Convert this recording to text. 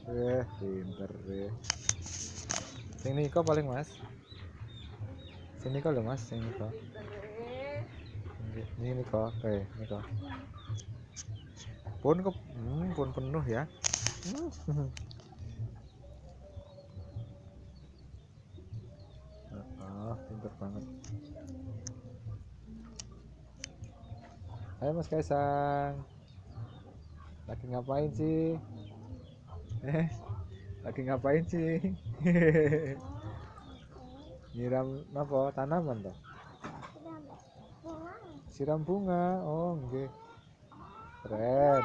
Pinter deh. Sini kok paling mas. Sini kok lo mas, sini kok. Ini kok, ini kok. Pun kok, pun penuh ya. Pinter banget. Ayo Mas Kaisang. Lagi ngapain sih? Lagi ngapain sih? Nyiram apa? Tanaman toh? Siram bunga. Oh, nggih. Keren.